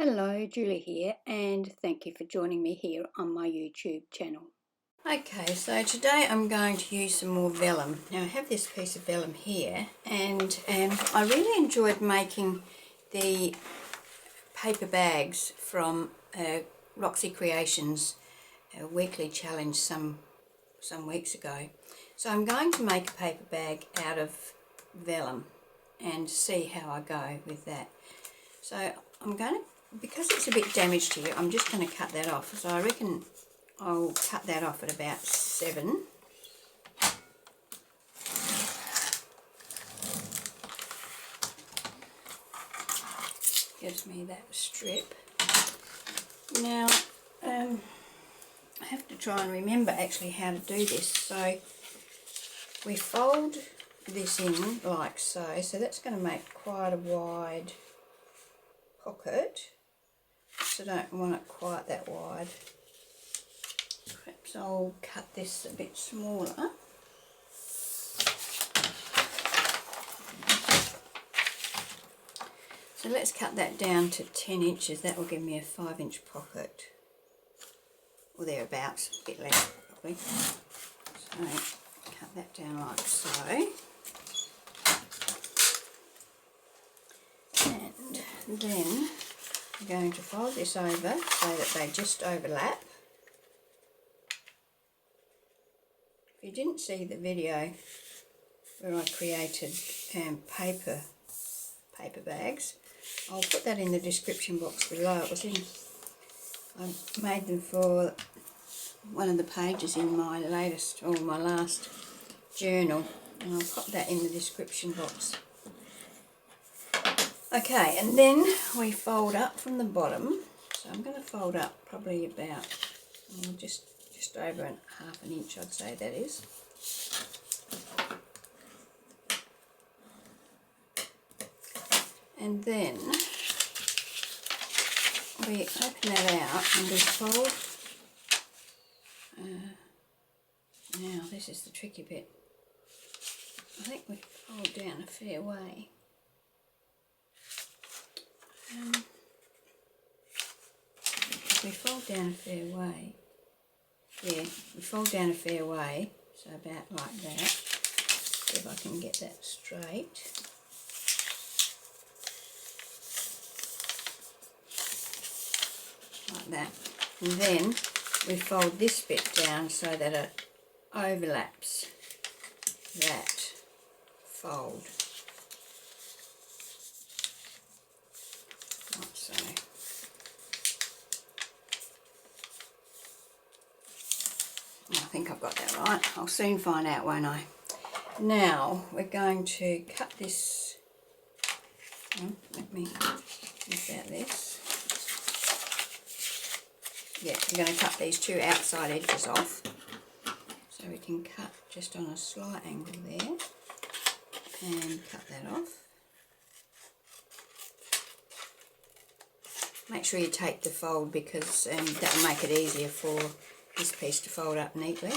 Hello, Julie here, and thank you for joining me here on my YouTube channel. Okay, so today I'm going to use some more vellum. Now I have this piece of vellum here, and I really enjoyed making the paper bags from Roxy Creations weekly challenge some weeks ago. So I'm going to make a paper bag out of vellum and see how I go with that. So I'm going to, because it's a bit damaged here, I'm just going to cut that off. So I reckon I'll cut that off at about 7. Gives me that strip. Now I have to try and remember actually how to do this. So we fold this in like so. So that's going to make quite a wide pocket. So I don't want it quite that wide. Perhaps I'll cut this a bit smaller. So let's cut that down to 10 inches. That will give me a 5-inch pocket. Or thereabouts, a bit less probably. So cut that down like so. And then I'm going to fold this over so that they just overlap. If you didn't see the video where I created paper bags, I'll put that in the description box below. It was I made them for one of the pages in my latest or my last journal, and I'll pop that in the description box. Okay, and then we fold up from the bottom. So I'm going to fold up probably about just over half an inch, I'd say that is. And then we open that out and we fold. Now this is the tricky bit. I think we fold down a fair way. If we fold down a fair way, yeah, we fold down a fair way, so about like that. See if I can get that straight. Like that. And then we fold this bit down so that it overlaps that fold. Like so. I think I've got that right. I'll soon find out, won't I? Now we're going to cut this. Let me think about this. Yeah, we're going to cut these two outside edges off. So we can cut just on a slight angle there and cut that off. Make sure you take the fold because that will make it easier for this piece to fold up neatly.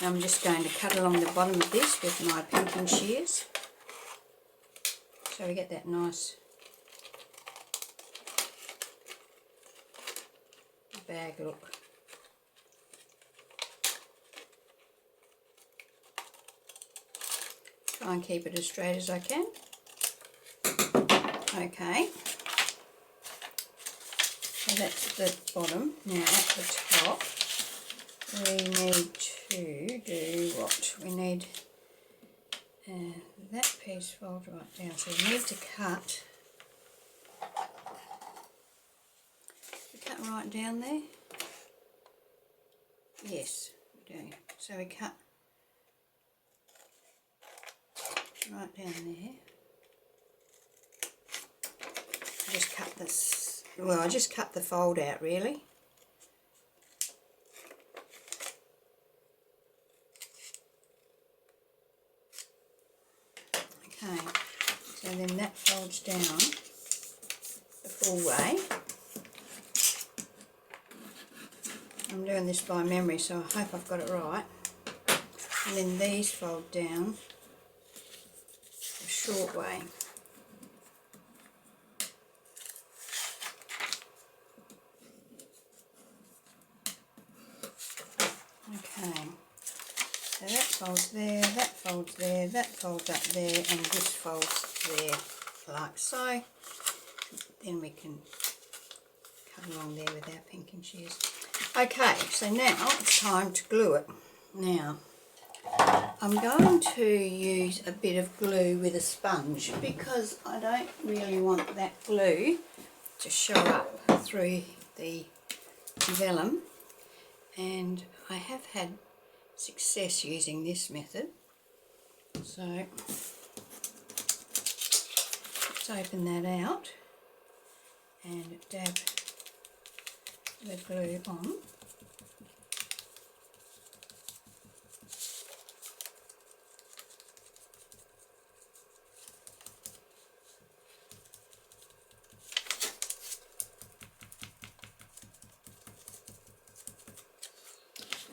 I'm just going to cut along the bottom of this with my pinking shears so we get that nice bag look. Try and keep it as straight as I can. Okay, so that's the bottom. Now at the top we need to do what? We need that piece fold right down. So we need to cut right down there. Yes, we do. So we cut right down there. Just cut this. Well, I just cut the fold out really. Okay, so then that folds down the full way. I'm doing this by memory, so I hope I've got it right. And then these fold down a short way. Okay, so that folds there, that folds there, that folds up there, and this folds there, like so. Then we can cut along there with our pinking shears. Okay, so now it's time to glue it. Now, I'm going to use a bit of glue with a sponge because I don't really want that glue to show up through the vellum, and I have had success using this method. So let's open that out and dab the glue on.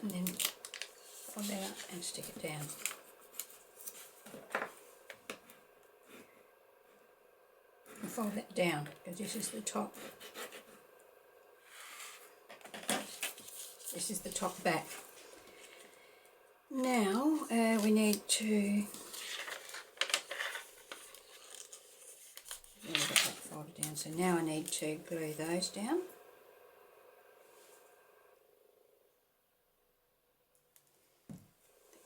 And then fold that up and stick it down. And fold that down because this is the top. This is the top back. Now we need to get that folded down. So now I need to glue those down.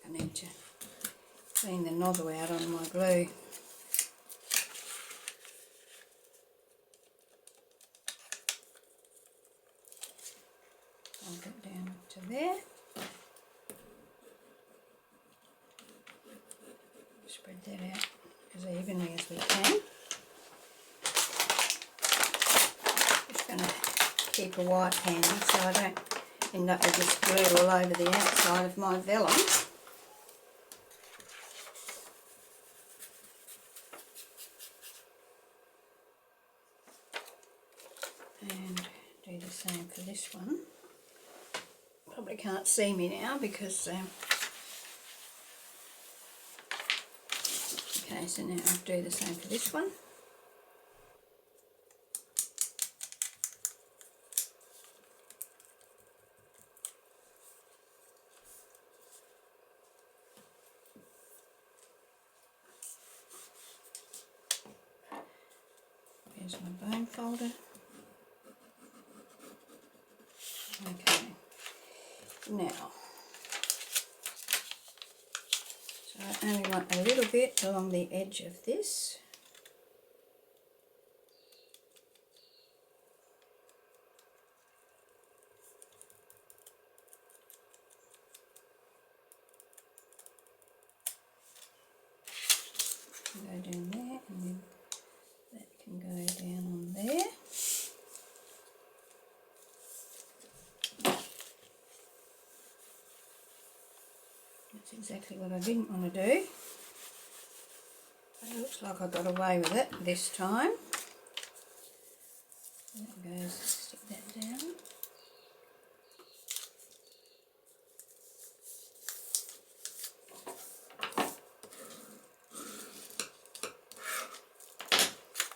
I need to clean the nozzle out on my glue. Fold it down to there. Spread that out as evenly as we can. Just going to keep a wipe handy so I don't end up with this glue all over the outside of my vellum. And do the same for this one. Probably can't see me now because okay, so now I'll do the same for this one. Here's my bone folder. Okay, now, so I only want a little bit along the edge of this. Go down there, and then that can go down on there. That's exactly what I didn't want to do, but it looks like I got away with it this time. That goes, stick that down.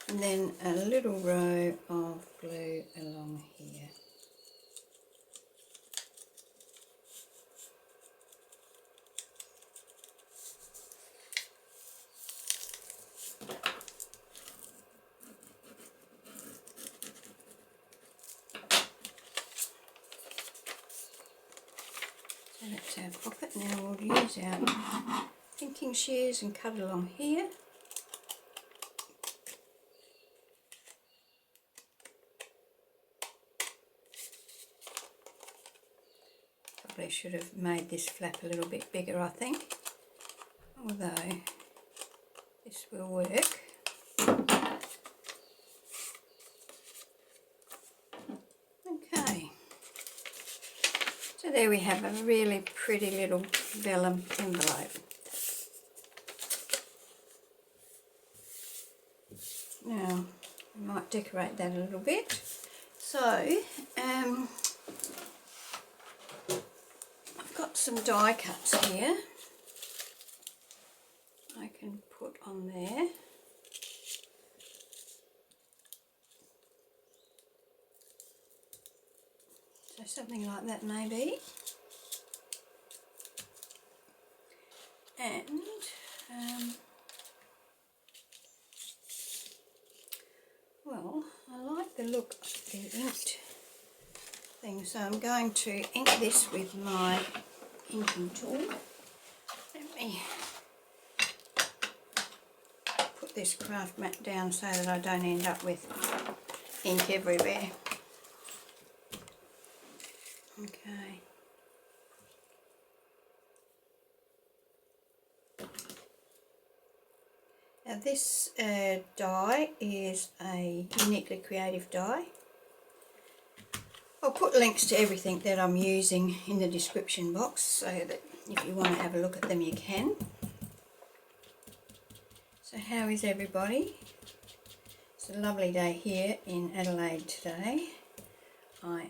And then a little row of glue along here. So that's our pocket. Now we'll use our pinking shears and cut along here. Probably should have made this flap a little bit bigger, I think, although this will work. Okay, so there we have a really pretty little vellum envelope. Now we might decorate that a little bit. So some die cuts here I can put on there. So something like that maybe. And well, I like the look of the inked thing, so I'm going to ink this with my inking tool. Let me put this craft mat down so that I don't end up with ink everywhere. Okay. Now this die is a Uniquely Creative die. I'll put links to everything that I'm using in the description box so that if you want to have a look at them you can. So how is everybody? It's a lovely day here in Adelaide today. I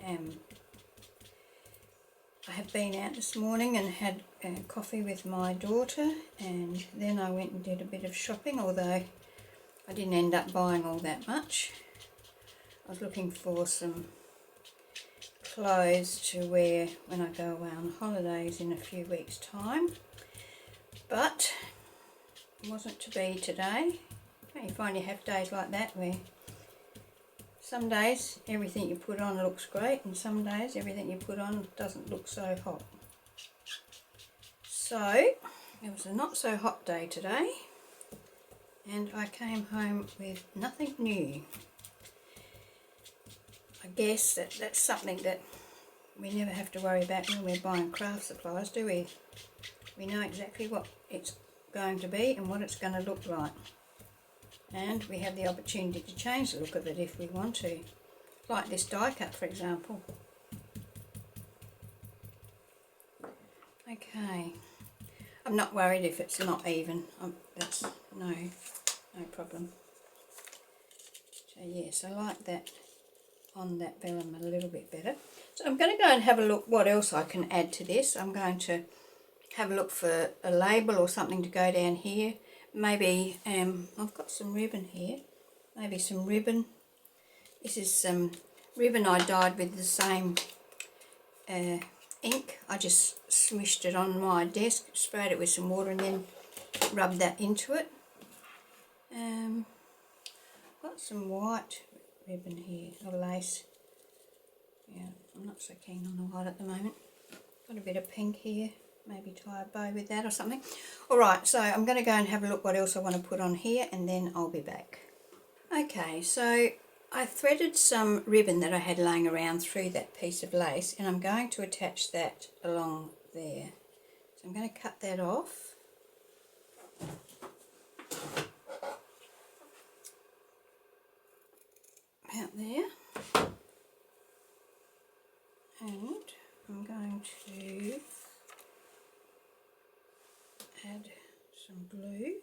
have been out this morning and had coffee with my daughter, and then I went and did a bit of shopping, although I didn't end up buying all that much. I was looking for some clothes to wear when I go away on holidays in a few weeks' time, but it wasn't to be today. You find you have days like that where some days everything you put on looks great and some days everything you put on doesn't look so hot. So it was a not so hot day today and I came home with nothing new. I guess that's something that we never have to worry about when we're buying craft supplies, do we? We know exactly what it's going to be and what it's going to look like. And we have the opportunity to change the look of it if we want to. Like this die cut, for example. Okay. I'm not worried if it's not even. That's no problem. So yes, I like that on that vellum a little bit better. So I'm going to go and have a look what else I can add to this. I'm going to have a look for a label or something to go down here. Maybe, I've got some ribbon here, maybe some ribbon. This is some ribbon I dyed with the same ink. I just swished it on my desk, sprayed it with some water and then rubbed that into it. Got some white ribbon here, or lace. Yeah, I'm not so keen on the white at the moment. Got a bit of pink here. Maybe tie a bow with that or something. Alright, so I'm going to go and have a look what else I want to put on here and then I'll be back. Okay, so I threaded some ribbon that I had laying around through that piece of lace and I'm going to attach that along there. So I'm going to cut that off. About there. And I'm going to add some glue.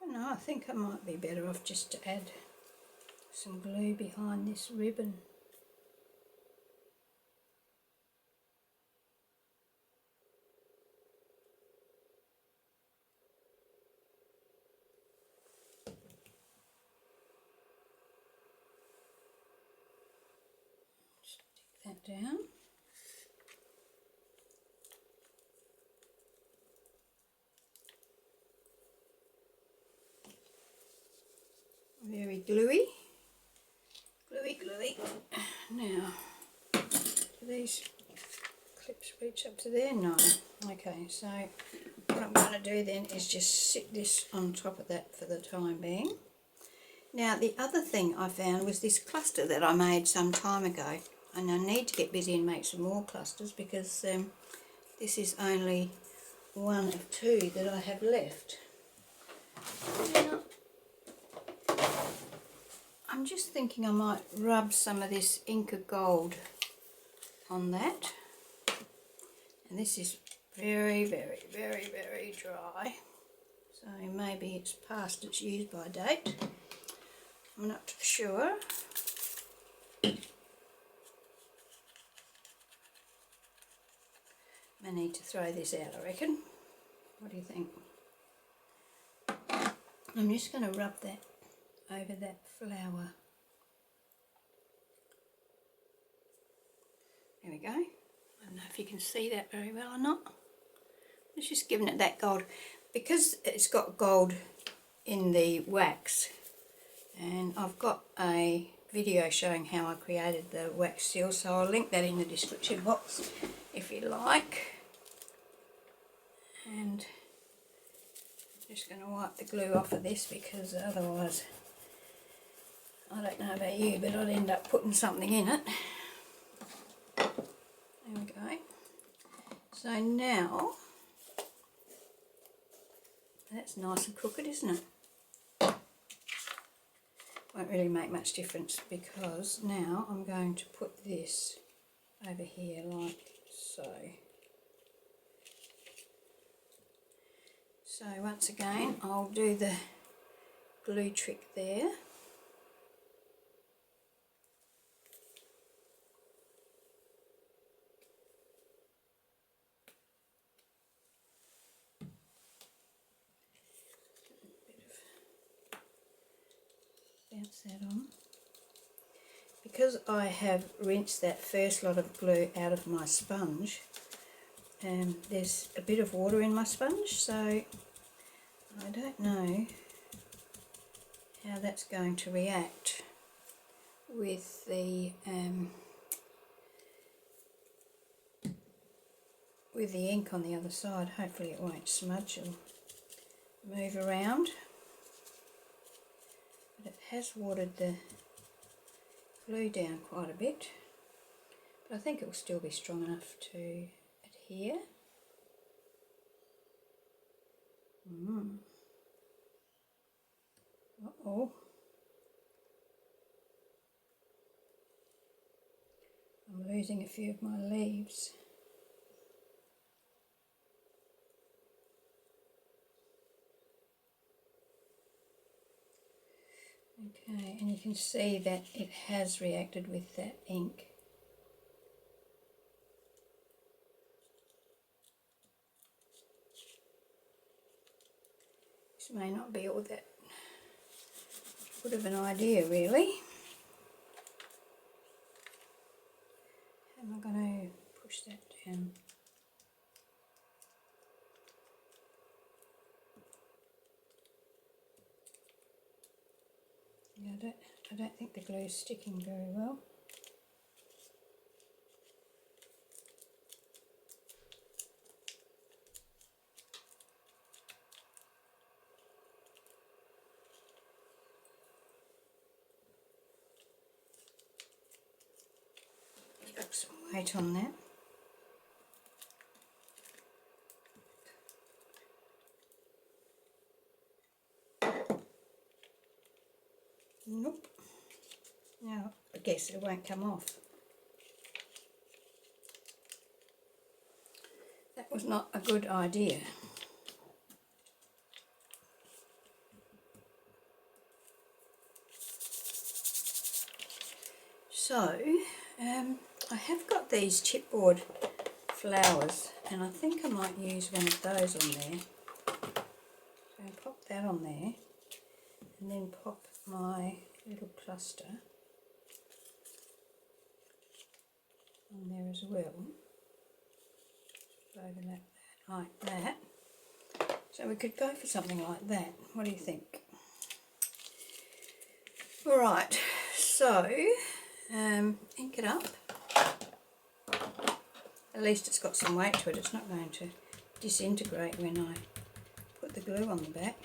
No, I think I might be better off just to add some glue behind this ribbon. Stick that down. Very gluey. Gluey. Now, do these clips reach up to there? No. Okay, so what I'm going to do then is just sit this on top of that for the time being. Now, the other thing I found was this cluster that I made some time ago. And I need to get busy and make some more clusters because this is only one of two that I have left. Now, I'm just thinking I might rub some of this Inca Gold on that. And this is very dry. So maybe it's past its use by date. I'm not sure. I need to throw this out, I reckon. What do you think? I'm just going to rub that over that flower. There we go. I don't know if you can see that very well or not. It's just giving it that gold. Because it's got gold in the wax, and I've got a video showing how I created the wax seal, so I'll link that in the description box if you like. And I'm just going to wipe the glue off of this, because otherwise, I don't know about you, but I'd end up putting something in it. There we go. So now, that's nice and crooked, isn't it? Won't really make much difference, because now I'm going to put this over here like so. So once again, I'll do the glue trick there. Bounce that on. Because I have rinsed that first lot of glue out of my sponge, there's a bit of water in my sponge, so I don't know how that's going to react with the ink on the other side. Hopefully it won't smudge or move around. But it has watered the glue down quite a bit, but I think it will still be strong enough to adhere. Uh-oh. I'm losing a few of my leaves. Okay, and you can see that it has reacted with that ink. This may not be all that good of an idea, really. How am I going to push that down? Yeah, I don't think the glue is sticking very well. Got some weight on that. Nope. Now, I guess it won't come off. That was not a good idea. So, I have got these chipboard flowers, and I think I might use one of those on there. So I'll pop that on there, and then pop my little cluster on there as well. Overlap that like that. So we could go for something like that. What do you think? Alright, so ink it up. At least it's got some weight to it. It's not going to disintegrate when I put the glue on the back.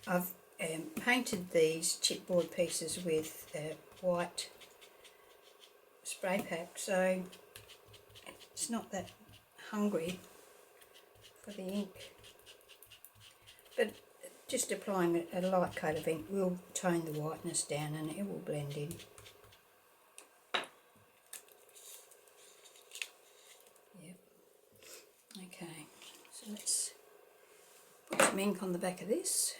I've painted these chipboard pieces with white spray pack, so it's not that hungry for the ink. But just applying a light coat of ink will tone the whiteness down and it will blend in. Yep. Okay, so let's put some ink on the back of this.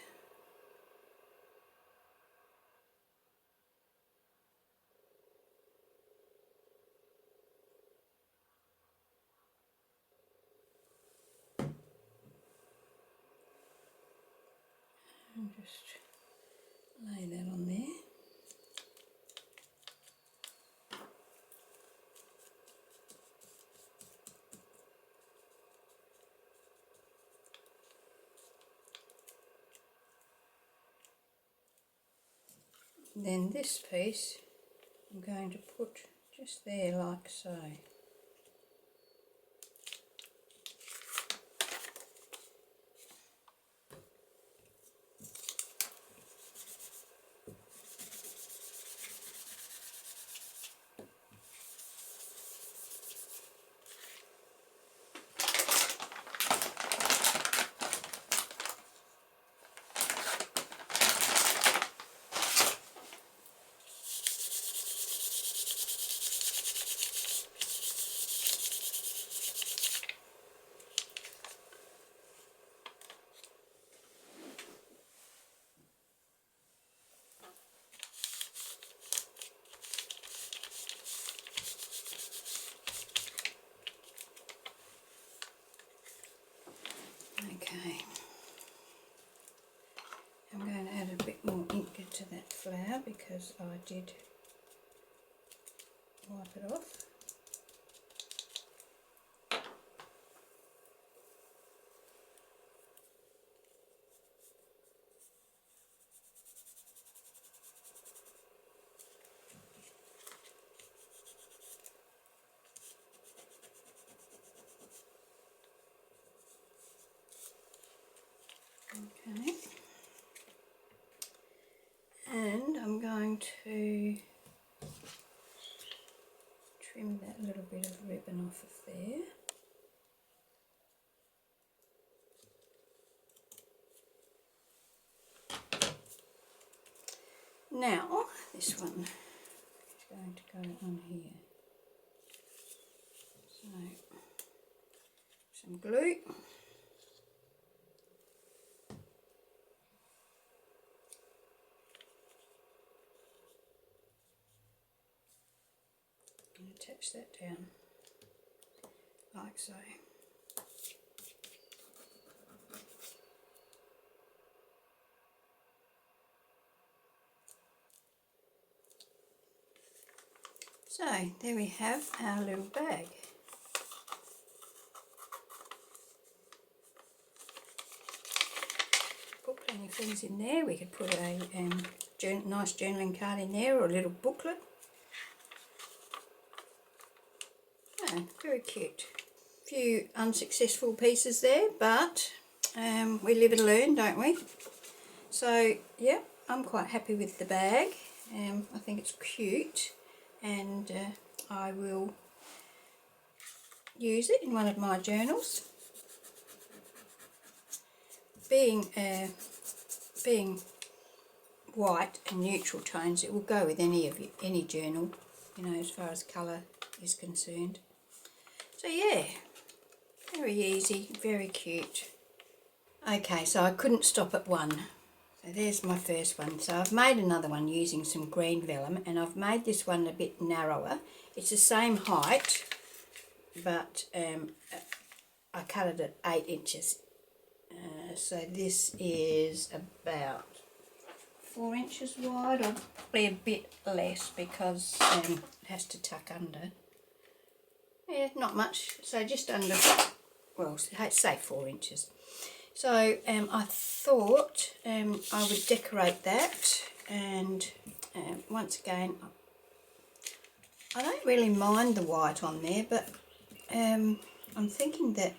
And just lay that on there. Then this piece I'm going to put just there like so. Okay, I'm going to add a bit more ink to that flower because I did wipe it off. Okay, and I'm going to trim that little bit of ribbon off of there. Now this one is going to go on here. So some glue. And attach that down like so. So there we have our little bag. Put plenty of things in there. We could put a nice journaling card in there or a little booklet. Oh, very cute. A few unsuccessful pieces there, but we live and learn, don't we? So yeah, I'm quite happy with the bag. I think it's cute, and I will use it in one of my journals. Being white and neutral tones, it will go with any journal, you know, as far as colour is concerned. So yeah, very easy, very cute. Okay, so I couldn't stop at one. So there's my first one. So I've made another one using some green vellum, and I've made this one a bit narrower. It's the same height, but I cut it at 8 inches. So this is about 4 inches wide, or probably a bit less because it has to tuck under. Yeah, not much. So just under, well, say 4 inches. So I thought I would decorate that, and once again, I don't really mind the white on there, but I'm thinking that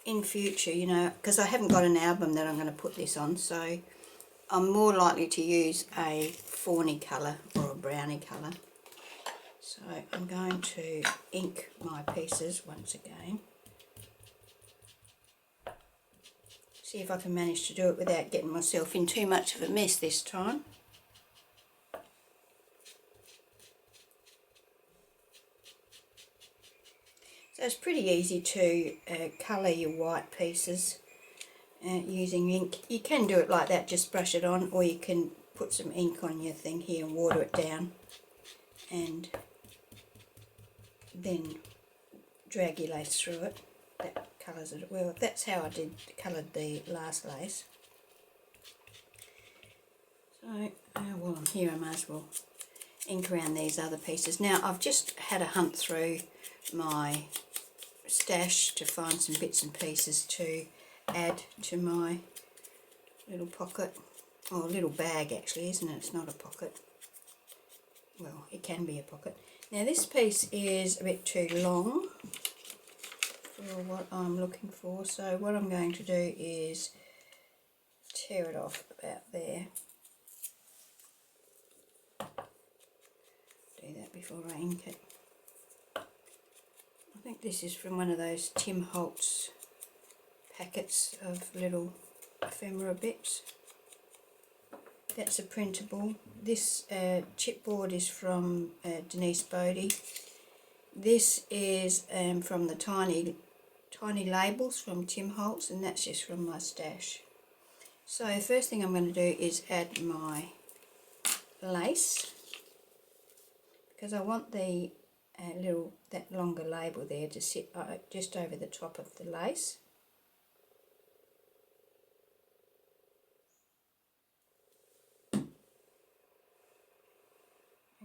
in future, you know, because I haven't got an album that I'm going to put this on, so I'm more likely to use a fawny colour or a browny colour. So I'm going to ink my pieces once again. See if I can manage to do it without getting myself in too much of a mess this time. So it's pretty easy to colour your white pieces using ink. You can do it like that, just brush it on, or you can put some ink on your thing here and water it down and then drag your lace through it. That colours it well. That's how I coloured the last lace. So while I'm here I might as well ink around these other pieces. Now I've just had a hunt through my stash to find some bits and pieces to add to my little pocket, or little bag actually, isn't it? It's not a pocket. Well, it can be a pocket. Now this piece is a bit too long for what I'm looking for, so what I'm going to do is tear it off about there. Do that before I ink it. I think this is from one of those Tim Holtz packets of little ephemera bits. That's a printable. This chipboard is from Denise Bodie. This is from the tiny labels from Tim Holtz, and that's just from my stash. So the first thing I'm going to do is add my lace, because I want the that longer label there to sit just over the top of the lace.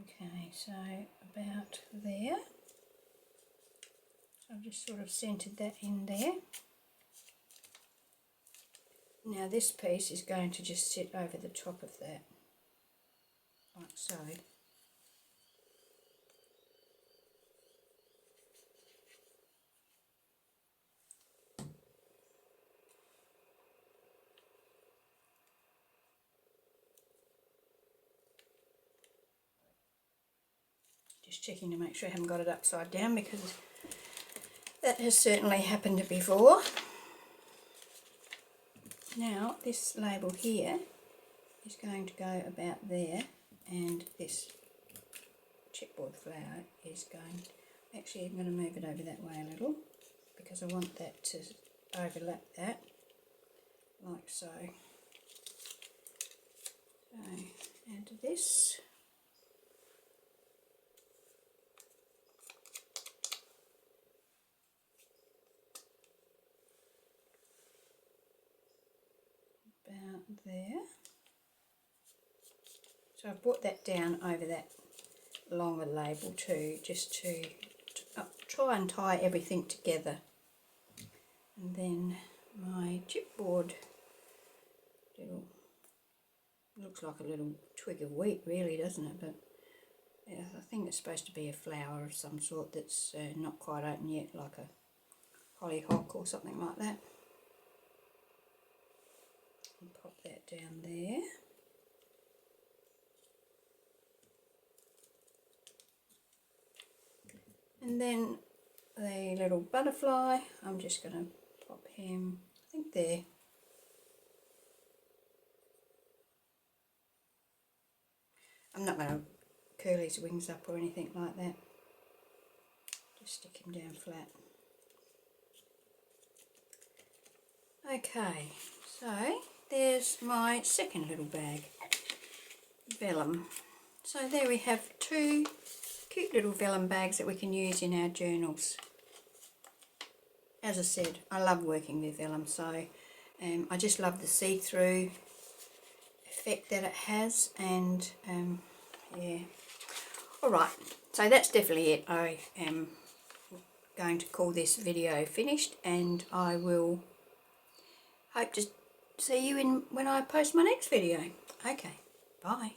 Okay, so about there. So I've just sort of centered that in there. Now this piece is going to just sit over the top of that, like so. Just checking to make sure I haven't got it upside down, because that has certainly happened before. Now this label here is going to go about there, and this chipboard flower is going, actually I'm going to move it over that way a little, because I want that to overlap that, like so. So add this. About there. So I've brought that down over that longer label too, just to try and tie everything together. And then my chipboard looks like a little twig of wheat really, doesn't it? But yeah, I think it's supposed to be a flower of some sort that's not quite open yet, like a hollyhock or something like that. And pop that down there. And then the little butterfly, I'm just going to pop him, I think there. I'm not going to curl his wings up or anything like that. Just stick him down flat. Okay, so there's my second little bag, vellum. So there we have two cute little vellum bags that we can use in our journals. As I said, I love working with vellum, so I just love the see-through effect that it has, and yeah. Alright, so that's definitely it. I am going to call this video finished, and I will hope to see you when I post my next video. Okay, bye.